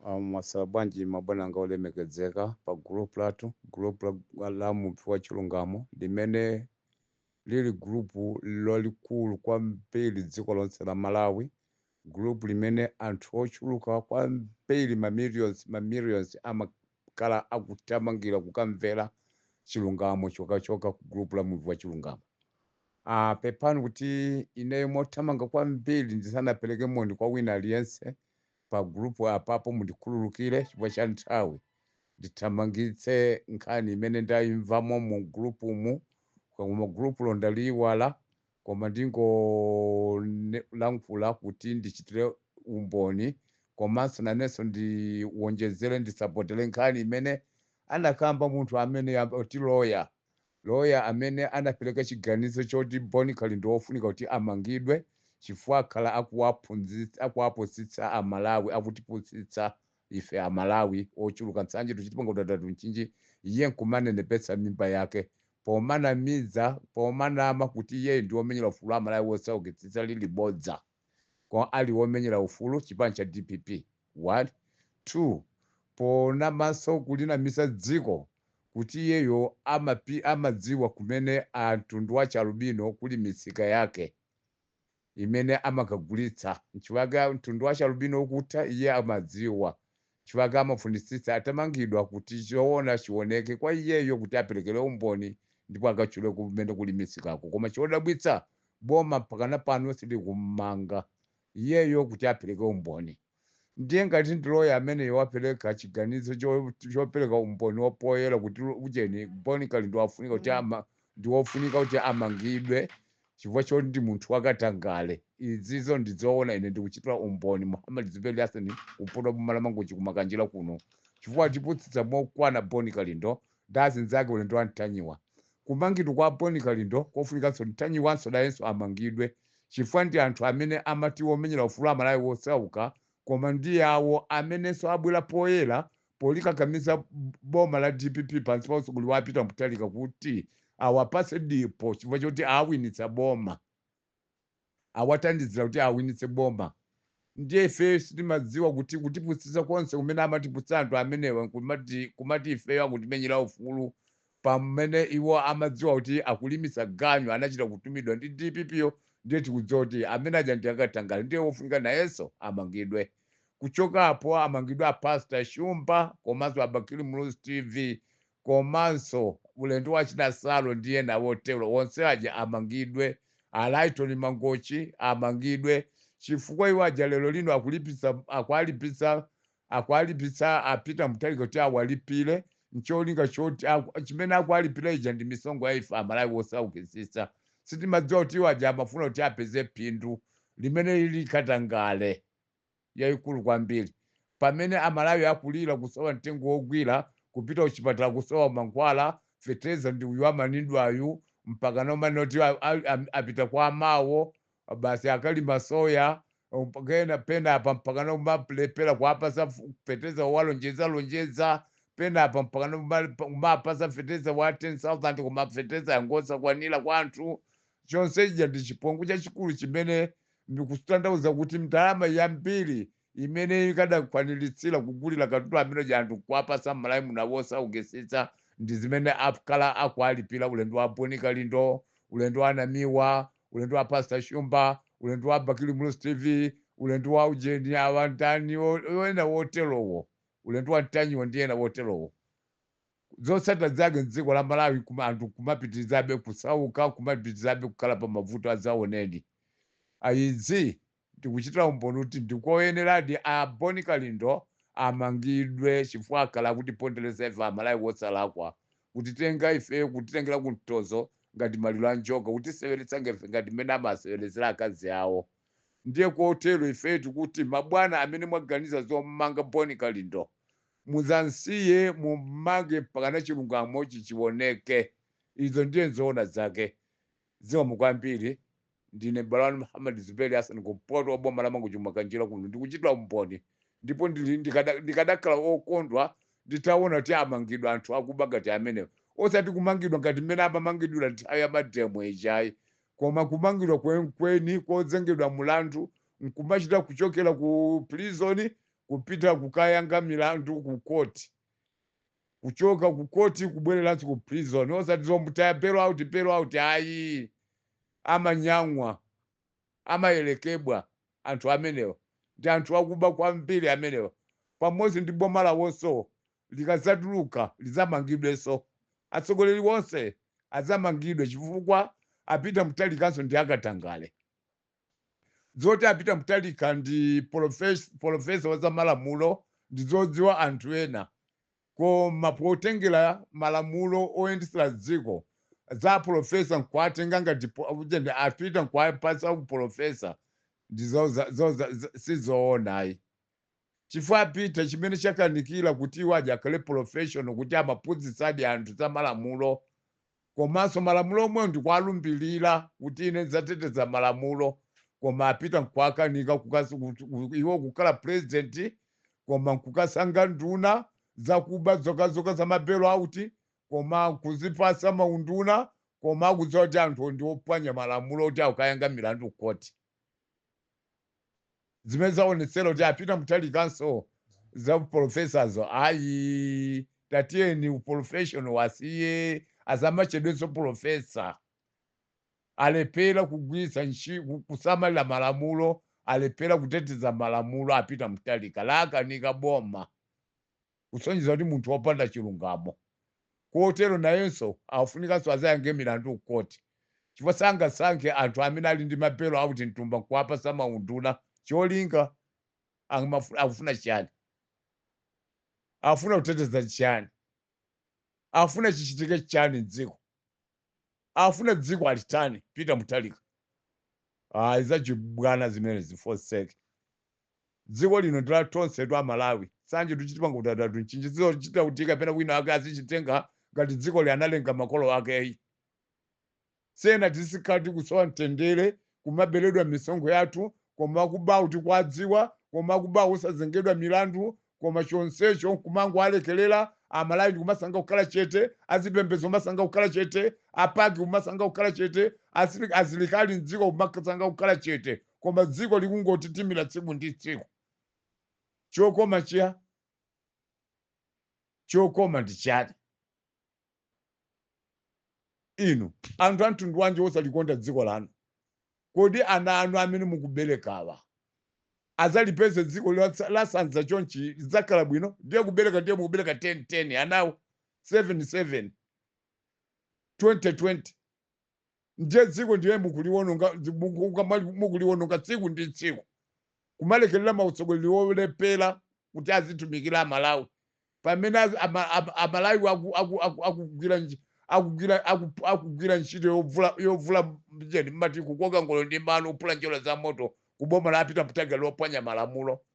Masabanji mabwana nga olemekezeka pa group latu group la munthu wa chilungamo limene lili grupu lalikulu kwambiri dziko lonse la Malawi, group limene anthu ochuluka kwambiri ma millions amakhala akuthamangira kukamvera chilungamo chokachoka ku group la munthu wa chilungamo. Pepani kuti ineyo mothamanga kwambiri ndisanapereke moni kwa wina aliyense pa grupu apapo mundikhululukire chifukwa cha nthawi ndithamangitse nkhani imene ndayimvamo mu grupumu, koma grupulo ndaliyiwala, koma ndingolankhula kuti ndichitire umboni komanso nanenso ndiwonjezere ndisapotere nkhani imene anakamba munthu amene oti loya amene anapereka chiganizo choti Boni Khalindi wofunika kuti amangidwe chifukwa akhala akuwapusitsa amalawi, akutipusitsa ife amalawi ochuluka nsanje tuchitipanga utatu mchinji iye nkumanenepetsa mimba yake pomanama kuti iye ndi womenyera ufulu amalawi wosaukitsitsa lili bodza kwa ali womenyera ufulu chipani cha DPP. 1 2 ponamanso kulinamisa dziko kuti iyeyo amadziwa kumene mtundu wa Chalubino kuli misika yake imene amakagulitsa, nchifukwa mtundu wa Chalubino ukutha iye amadziwa, chifukwa amafunisitsa atamangidwa kuti choona chioneke kwa iyeyo kuti aperekere umboni ndipo akachule kumene kuli misikako. Koma chodabwitsa boma mpakana pano silikumanga iyeyo kuti apereke umboni. Ndiye ngati ndi loya amene wapereka chiganizo chopereka umboni wopoyera kuti ujeni Boni Khalindi wafunika kuti ndi wofunika kuti amangidwe chifukwa choti ndi munthu wakatangale. Izizo ndizoona ine ndikuchitira umboni Muhammad Zuberi Hassan kumpoto Mbumalanga kumakanjira kuno chifukwa tipusitsa mokwana Boni Khalindi ndazinzake ulendo wantanyiwa kumangidwa kwa Boni Khalindi kofunikanso ntanyiwanso nayenso amangidwe chifukwa ndi anthu amene amati womenyera ufulu amalawi wosauka, koma ndi awo amenenso abwera poyera polikakamiza boma la DPP pansi pa usukulu wa Peter Mutharika kuti awapase dipo chifukwa choti awinitsa boma, awathandizira kuti awinitse boma. Ndiye ife sitimadziwa kuti kutipusitsa konse kumene amatipusitsa anthu amenewa kumati ifeyo akutimenyera ufulu pamene iwo amadziwa kuti akulimisa ganyu anachita kutumidwa ndi DPP yo. Ndiye tikudziwa kuti amene aja ndi akatangale ndiye wofunika nayenso amangidwe. Kuchokapo amangidwa Pastor Shumba komanso Abakili Muluzi TV komanso ulendo wa Chinasalo ndiye nawotero onse aja amangidwe. Alaitoni Mangochi amangidwe chifukwa iwo aja lero lino akwalipisa apita Mutharika kuti awalipire ncholinga choti chimene akwalipira ija ndi misongo ya ife amalawi wosaukitsitsa. Sitimadziwa kuti iwo aja amafuna kuti apeze phindu limene lili katangale yayikulu kwambiri pamene amalawi akulira kusowa mtengo wogwira kupita kuchipatala kusowa mankhwala feteza ndi uyu amanidwayu mpaka nomane kuti apita kwa amawo basi akalima soya pena apa mpaka nomalepera kuapasa feteza walonjeza pena apa mpaka nomapasa feteza wa 10,000 koma feteza yangosa kwanira kwa anthu. Chonse ija ndi chipongwe chachikulu chimene ndikutanthauza kuti ndalama yambiri imene ikadakwaniritsa kugulira katundu amene anthu kuapasa m'malawi muno wosaukitsitsa ndi zimene akhala akualipira ulendo wa Boni Khalindi, ulendo wa Namiwa, ulendo wa Pastor Shumba, ulendo wa Bakili Muluzi TV, ulendo wa ujeni awandani wena woterowo, ulendo wa ntanyiwa ndi ena woterowo. Zotsatira zake m'dziko la Malawi anthu kumapitirizabe kusauka, kumapitirizabe kukhala pa mavuto azaoneni. Izi ndikuchitira umboni kuti ndikoyeneradi a Boni Khalindi amangidwe chifukwa akhala kutipondereza ife amalawi wosalakwa, kutitenga ife kutitengera kumtozo ngati maliro a njoka, kutiseweretsa ngati mmene amaseweretsera akazi awo. Ndiye kotero ife tikuti mabwana amene mwaganiza zomanga Boni Khalindi muzansiye mumange mpakana chilungamo chichioneke. Izo ndiye zoona zake. Zikomo kwambiri. Ndine Balwani Muhammad Zuberi Hassan kumpoto wa boma la Mangu kumakanjira kuno ndikuchitira umboni ndipo ndikadakhala okondwa nditaona kuti amangidwa anthu akuba ngati amenewo, osati kumangidwa ngati mmene amamangidwira nthawi ya mademo ijayi, koma kumangidwa kwenikweni kozengedwa mulandu nkumachita kuchokera ku prison kupita kukayanga milandu ku koti, kuchoka ku koti kubwereranso ku prison, osati zombutaya bail out ayi, amanyamwa amayelekebwa anthu amenewa. Ndi anthu akuba kwambiri amenewa, pamodzi ndi boma lawonso likazatuluka lidzamangidwenso. Atsogoleri wonse adzamangidwe chifukwa apita mutalikanso ndi akatangale. Zoti apita mutalika ndi profesa wa zamalamulo ndi zodziwa anthu ena, koma potengera malamulo oyendetsera dziko za profesa nkuatenga ngati apita nkuapasa ku profesa ndi sizoonayi. Chifukwa apita chimene chakanikira kuti iwo akhale professional kuti amaphunzitsadi anthu za malamulo, komanso malamulo omwe ndikualumbirira kuti ine ndidzateteza malamulo, koma apita nkuakanika iwo kukhala president, koma nkukasanga nduna zakuba zokazoka za mabail out, koma kuzipasa maunduna, koma akudziwa kuti anthu ndi opwanya malamulo kuti akayanga milandu koti. Zimene zaonetsera kuti apita mutalikanso za professors ayi, tatiyeni uprofessional wasiye, azamachedwenso profesa. Alepera kugwiritsa kusamalira malamulo, alepera kuteteza malamulo, apita mutalika lakanika boma, kusonyeza kuti munthu wopanda chilungamo. Kotero nayenso afunikanso azayange milandu koti, chifukwa sangasankhe anthu amene ali ndi mabail out mtumba nkuapasa maunduna. Cholinga akufuna chiyani? Afuna kuteteza chiyani? Afuna chichitike chiyani m'dziko? Afuna dziko alitani? Pita mutalika. Izachibwana zimenezi for sake. Dziko lino ndila tonse twa Malawi, sanje tuchitipa ngutatu nchinjizizo chita kutika pena wina wake azichitenga ngati dziko lianalenga makolo ake. Sena tisikati kusowa mtendere, kumaberedwa misongo yathu, koma kuba kuti kwadziwa, koma kuba usazengedwa milandu, koma chonsecho kumango alekelela, Amalawi kumasanga kukhala chete, azipembedzo masanga kukhala chete, apagi kumasanga kukhala chete, azilikali mdziko kumasanga kukhala chete, koma dziko likungotitimira tsiku ndi tsiku. Chokoma chiya? Chokoma ndi chati? Inu anthu amtundu wanji osalikonda dziko lanu, kodi ana anu amene mukuberekawa azalipeze dziko lasanza chonchi lidzakhala bwino? Ndiye kubereka ndiye mukubereka 10 anawo 7 2020, ndiye dziko ndiye mukuliwononga tsiku ndi tsiku, kumalekerera mautsogoleri olepera kuti azitumikira Amalawi, pamene Amalawi akugwira ntchito yovula mjeni mmati kukoka ngolo ndi mano, uphula njola za moto, kuboma la apita mutagala lopwanya malamulo.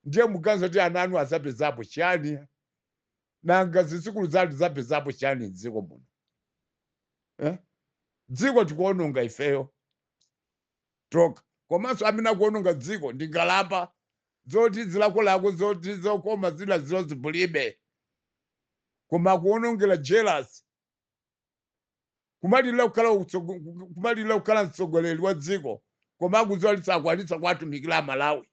Ndiye muganza kuti ana anu azapezapo chiyani? Nanga zizukulu zathu zapezapo chiyani m'dziko muno? Dziko tikuononga ifeyo toka, komanso amene akuononga dziko ndi ngalamba zoti zilakolako zoti zokoma zina zibulibe, koma akuonongera jealous. Kumalira kukhala mtsogoleri wa dziko, koma akudziwa lisakwanitsa kuatumikira Amalawi.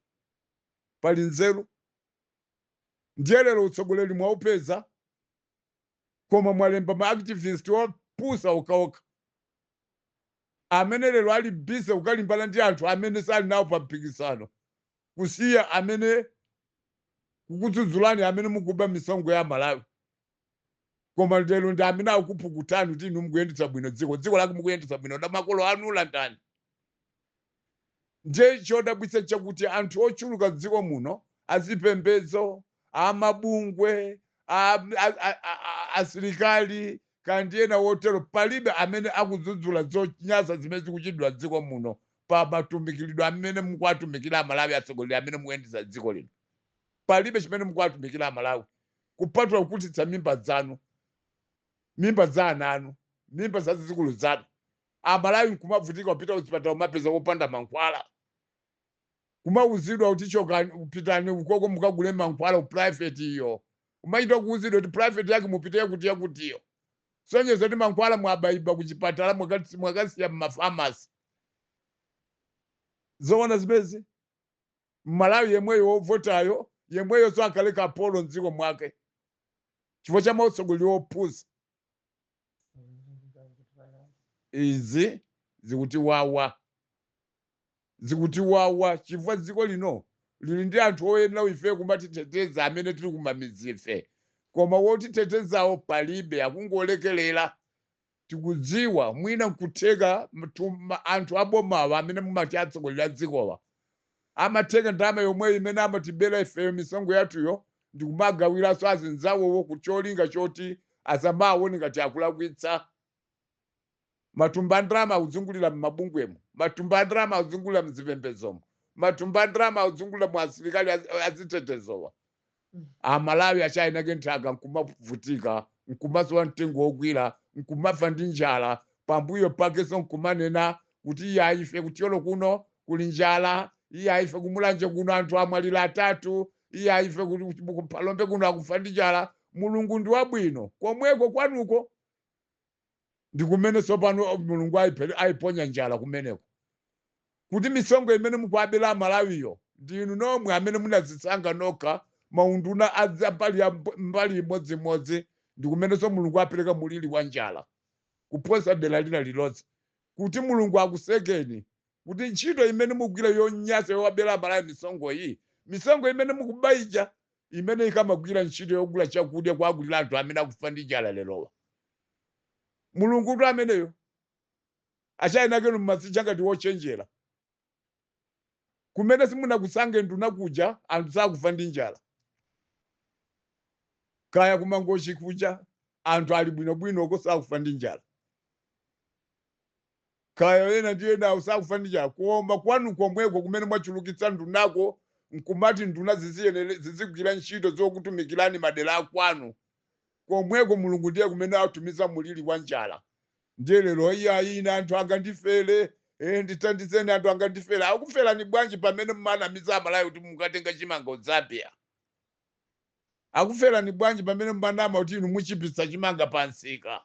Pali nzeru? Ndiye lero utsogoleri mwaupeza, koma mwalemba ma-activist opusa okaoka, amene lero ali busy kukalimbana ndi anthu amene sali nawo pa mpikisano, kusiya amene kukudzudzulani amene mukuba misongo ya Malawi. Koma lero ndi amene akupukutani kuti inu mukuyendetsa bwino dziko lake mukuyendetsa bwino na makolo anu landani. Ndiye chodabwitsa chakuti anthu ochuluka dziko muno, azipembedzo, amabungwe, asilikali, kandi ena wotero, palibe amene akudzudzula zonyansa zimene zikuchitidwa dziko muno pa matumikiridwe amene mukuatumikira Amalawi, atsogoleri amene mukuyendetsa dziko lino. Palibe chimene mukuatumikira Amalawi kupatula kukutitsa mimba zanu, mimba za ana anu, mimba za zizukulu zanu. Amalawi nkumavutika kupita kuchipatala kumapeza kopanda mankhwala, kumauzidwa kuti chokani upitani ukoko mukagule mankhwala ku private iyo, umayita kuuzidwa kuti private yake mupite kutiyo. Sonyeza kuti mankhwala mwabayiba kuchipatala mwakasiya mumafamasi. Zoona zimezi Malawi yemweyo wovotayo yemweyo so akhale kapolo mdziko mwake chifukwa cha mautsogoleri ophusa. Izi zikuti wawa chifukwa dziko lino lili ndi anthu oyenera ife kumatiteteza amene tili kumamizi ife, koma wotitetezawo palibe, akungolekelera. Tikudziwa mwina nkutheka anthu abomawa amene mumati atsogolera dzikowa amatheka ndalama yomweyo imene amatibera ifeyo misonkho yathuyo ndikumagawiranso azinzawowo ku cholinga choti asamaone ngati akulakwitsa. Matumba a ndalama akuzungulira m'mabungwemo, matumba a ndalama akuzungulira mzipembezomo, matumba a ndalama akuzungulira mu asilikali azitetezowa. Amalawi achayinake nthaka nkumavutika, nkumasowa mtengo wokwira, nkumafa ndi njala, pambuyo pakenso nkumanena kuti iye aife kutiyolo kuno kuli njala, iye aife kumulanje kuno anthu amwalira 3, iye aife palombe kuno akufa ndi njala. Mulungu ndi wabwino, komweko kwanuko ndi kumene tsopano Mulungu ayiponya njala kumeneko. Kuti misonkho imene mukuabera Amalawiyo ndinu nomwe amene munazisankha nokha maunduna mbali imodzimodzi, ndi kumenenso Mulungu apereka mulili wa njala kuposa dera lina lilonse. Kuti Mulungu akusekeni kuti ntchito imene mukugwira yonyansa yowabera Amalawi misonkho iyi, misonkho imene mukubayija imene ikamagwira ntchito yogula chakudya kwagulira anthu amene akufa ndi njala lerowa. Mulungu kuti ameneyo achayinakenu mmasicha ngati wochenjera, kumene simunakusankhe nduna kuja anthu sakufa ndi njala. Kaya kumangochi kuja anthu ali bwinobwinoko sakufa ndi njala, kaya ena ndi enawo sakufa ndi njala, koma kwanu komweko kumene mwachulukitsa ndunako nkumati nduna zizigwira ntchito zokutumikirani madera akwanu, komweko Mulungu ndiye kumene atumiza mulili wa njala. Ndiye lero ine anthu angandifere, ndithandizeni anthu angandifere. Akuferani bwanji pamene mmanamiza Amalawi kuti mukatenga chimanga udzapya? Akuferani bwanji pamene mmanama kuti inu muchipitsa chimanga pansika?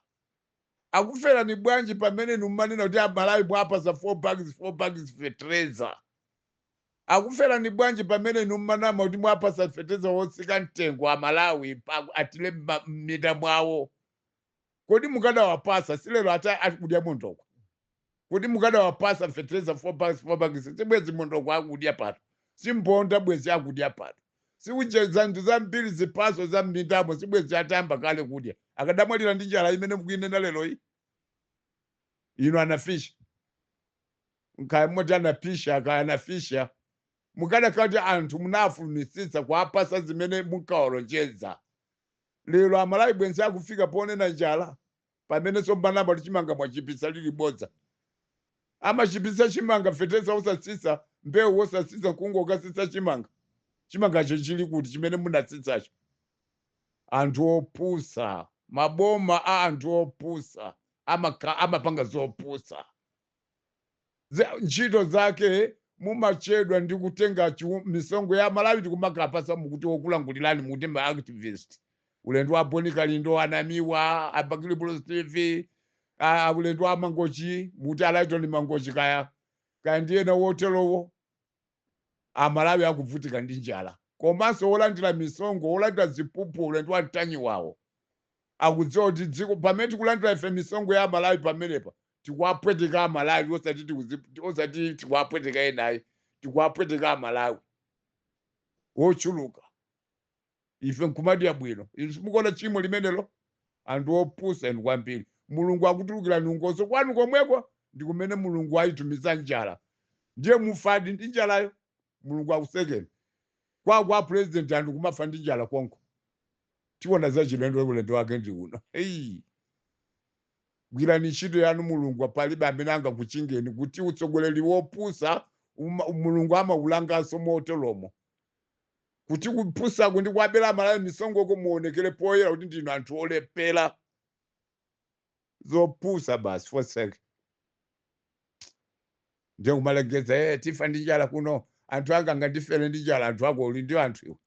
Akuferani bwanji pamene inu mmanena kuti Amalawi mwapasa 4 bags fertilizer? Akuferani bwanji pamene inu mmanama kuti mwapasa fertilizer wotsika mtengo Amalawi atile m'minda mwawo? Kodi mukadawapasa silero akudya mondoko? Kodi mukadawapasa fertilizer 4 bags sibwezi mondoko akudya pato, simponda bwezi akudya pato, siucheza ndu zambiri zipaso za m'mindamo sibwezi atayamba kale kudya, akadamwalira ndi njala imene mukuyinena lero iyi. Inu anafisha nkaya moti anapisha akaya anafisha, mukadakati anthu munafunisisa kuapasa zimene mukaolonjeza. Lero Amalawi bwenzi akufika ponena njala pamene sombanamba chimanga mwachipisa lilibodza. Amachipisa chimanga fertilizer usasisa, mbewu wosasisa, kungokasisa chimangacho chili kuti chimene munatsitsacho. Anthu opusa, maboma a anthu opusa amapanga zopusa. Ntchito zake mumachedwa ndi kutenga misonkho ya Malawi tikumakapasa mukuti wokulangulirani mukuti ma activist. Ulendo wa Boni Kalindo anamiwa, Abakili Bulus TV, ulendo wa Mangochi, mukuti Alaiton Mangochi kaya ndiye na woterowo. Amalawi akuvutika ndi njala. Komanso olandira misonkho, olandira zipupu, ulendo wa mtanyi wawo. Akudziwa kuti dziko pamene tikulandira ife misonkho ya Amalawi pamenepa tikuapweteka Amalawi osati tikuapweteka enayi, tikuapweteka Amalawi wochuluka. Ife nkumadya bwino. Inu simukuona chimo limenelo? Anthu opusa inu kwambiri. Mulungu akutulukira nungoso kwanu komweko ndi kumene Mulungu ayitumiza njala. Ndiye mufadi ndi njalayo, Mulungu akusekeni. Kwa president anthu kumafa ndi njala konko. Tiwona za chilendo ulendo wake ndi uno. Gwirani ntchito yanu Mulungu palibe amene angakuchingeni kuti utsogoleri wopusa Mulungu amaulanganso moteromo. Kuti kupusa ndi kuabera Amalawi misonkho muonekere poyera kuti ndinu anthu olepera. Zopusa basi for sake. Ndiye kumalengeza tifa ndi njala kuno, anthu anga ngandifere ndi njala, anthu ako uli ndi anthu iwo.